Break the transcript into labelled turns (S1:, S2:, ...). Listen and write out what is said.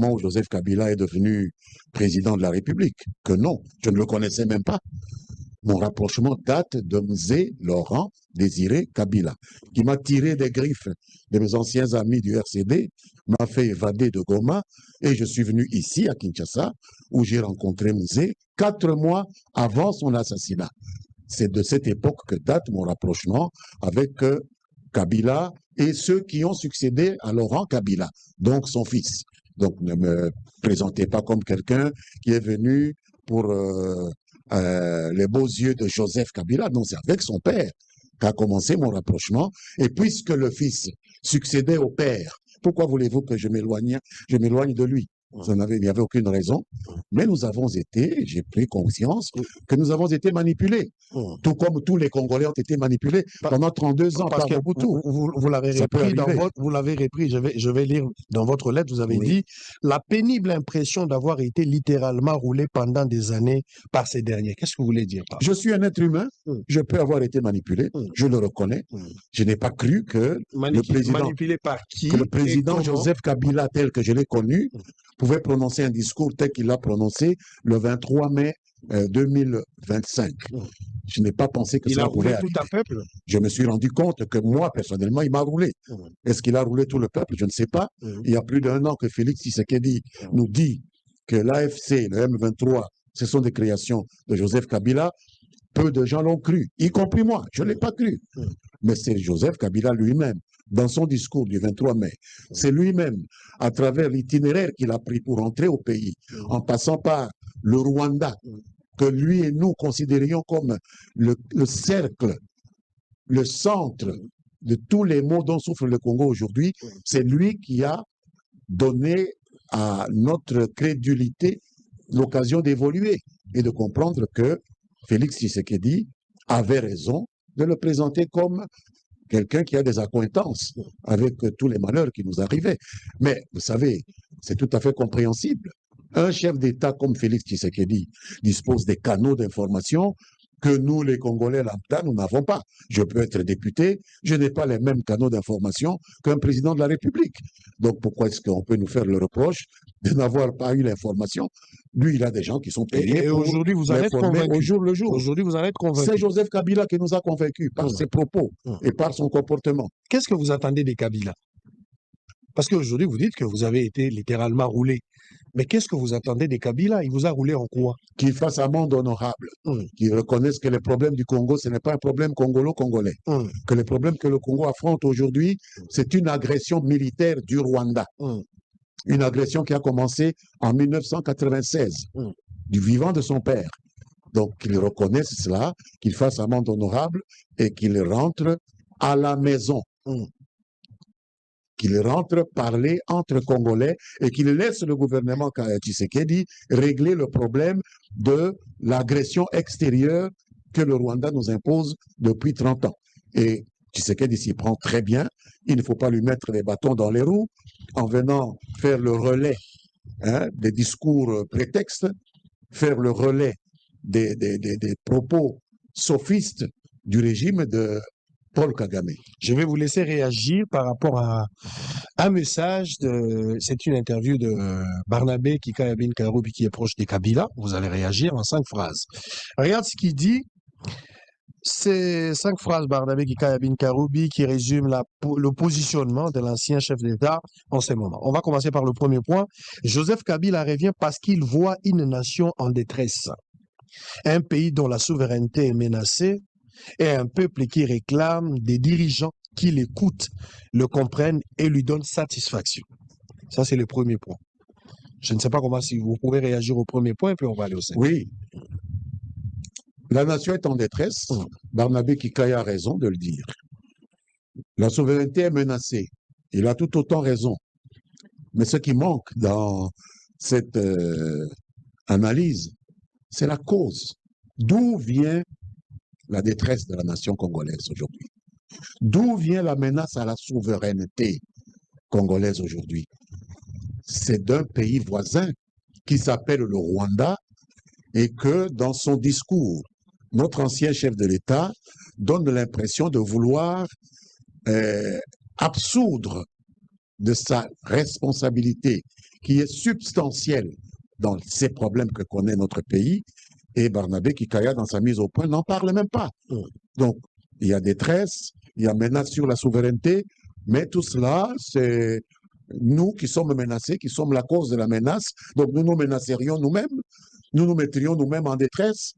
S1: moment où Joseph Kabila est devenu président de la République, que non, je ne le connaissais même pas. Mon rapprochement date de Mzé Laurent Désiré Kabila, qui m'a tiré des griffes de mes anciens amis du RCD, m'a fait évader de Goma, et je suis venu ici, à Kinshasa, où j'ai rencontré Mzé 4 mois avant son assassinat. C'est de cette époque que date mon rapprochement avec Kabila et ceux qui ont succédé à Laurent Kabila, donc son fils. Donc ne me présentez pas comme quelqu'un qui est venu pour les beaux yeux de Joseph Kabila. Non, c'est avec son père qu'a commencé mon rapprochement. Et puisque le fils succédait au père, pourquoi voulez-vous que je m'éloigne de lui? Il n'y avait aucune raison. Mais nous avons été, j'ai pris conscience que nous avons été manipulés. Tout comme tous les Congolais ont été manipulés pendant 32 ans
S2: parce
S1: par
S2: Mobutu. Vous l'avez repris, je vais lire dans votre lettre, vous avez dit la pénible impression d'avoir été littéralement roulé pendant des années par ces derniers. Qu'est-ce que vous voulez dire par
S1: Je suis un être humain, je peux avoir été manipulé, je le reconnais. Je n'ai pas cru que
S2: manipulé par qui,
S1: que le président Joseph Kabila, tel que je l'ai connu, pouvait prononcer un discours tel qu'il l'a prononcé le 23 mai 2025. Je n'ai pas pensé que ça pouvait arriver.
S2: Tout un peuple.
S1: Je me suis rendu compte que moi, personnellement, il m'a roulé. Est-ce qu'il a roulé tout le peuple? Je ne sais pas. Il y a plus d'1 an que Félix Tshisekedi nous dit que l'AFC, le M23, ce sont des créations de Joseph Kabila. Peu de gens l'ont cru, y compris moi. Je ne l'ai pas cru. Mais c'est Joseph Kabila lui-même, dans son discours du 23 mai, c'est lui-même, à travers l'itinéraire qu'il a pris pour entrer au pays, en passant par le Rwanda, que lui et nous considérions comme le cercle, le centre de tous les maux dont souffre le Congo aujourd'hui, c'est lui qui a donné à notre crédulité l'occasion d'évoluer et de comprendre que Félix Tshisekedi avait raison de le présenter comme quelqu'un qui a des accointances avec tous les malheurs qui nous arrivaient. Mais vous savez, c'est tout à fait compréhensible. Un chef d'État comme Félix Tshisekedi dispose des canaux d'information que nous, les Congolais lambda, nous n'avons pas. Je peux être député, je n'ai pas les mêmes canaux d'information qu'un président de la République. Donc pourquoi est-ce qu'on peut nous faire le reproche de n'avoir pas eu l'information? Lui, il a des gens qui sont payés
S2: et aujourd'hui, vous en êtes convaincu
S1: au jour le jour.
S2: Aujourd'hui, vous en êtes convaincu.
S1: C'est Joseph Kabila qui nous a convaincus par ses propos et par son comportement.
S2: Qu'est-ce que vous attendez des Kabila? Parce qu'aujourd'hui, vous dites que vous avez été littéralement roulé. Mais qu'est-ce que vous attendez des Kabila? Il vous a roulé en quoi?
S1: Qu'il fasse amende honorable, qu'il reconnaisse que le problème du Congo, ce n'est pas un problème congolo-congolais. Que le problème que le Congo affronte aujourd'hui, c'est une agression militaire du Rwanda. Une agression qui a commencé en 1996, du vivant de son père. Donc qu'il reconnaisse cela, qu'il fasse amende honorable et qu'il rentre à la maison. Qu'il rentre parler entre Congolais et qu'il laisse le gouvernement Tshisekedi régler le problème de l'agression extérieure que le Rwanda nous impose depuis 30 ans. Et Tshisekedi s'y prend très bien. Il ne faut pas lui mettre les bâtons dans les roues en venant faire le relais des discours prétextes, faire le relais des propos sophistes du régime de Paul Kagame.
S2: Je vais vous laisser réagir par rapport à un message, c'est une interview de Barnabé Kikayabin Karoubi qui est proche des Kabila. Vous allez réagir en 5 phrases. Regarde ce qu'il dit. C'est 5 phrases, Barnabé Kikayabin Karoubi, qui résument le positionnement de l'ancien chef d'État en ce moment. On va commencer par le premier point. Joseph Kabila revient parce qu'il voit une nation en détresse. Un pays dont la souveraineté est menacée et un peuple qui réclame des dirigeants qui l'écoutent, le comprennent et lui donnent satisfaction. Ça, c'est le premier point. Je ne sais pas comment, si vous pouvez réagir au premier point, puis on va aller au second.
S1: Oui. La nation est en détresse. Barnabé Kikaya a raison de le dire. La souveraineté est menacée. Il a tout autant raison. Mais ce qui manque dans cette analyse, c'est la cause. D'où vient la détresse de la nation congolaise aujourd'hui? D'où vient la menace à la souveraineté congolaise aujourd'hui? C'est d'un pays voisin qui s'appelle le Rwanda et que dans son discours, notre ancien chef de l'État donne l'impression de vouloir absoudre de sa responsabilité qui est substantielle dans ces problèmes que connaît notre pays. Et Barnabé Kikaya, dans sa mise au point, n'en parle même pas. Donc, il y a détresse, il y a menace sur la souveraineté, mais tout cela, c'est nous qui sommes menacés, qui sommes la cause de la menace. Donc, nous nous menacerions nous-mêmes, nous nous mettrions nous-mêmes en détresse.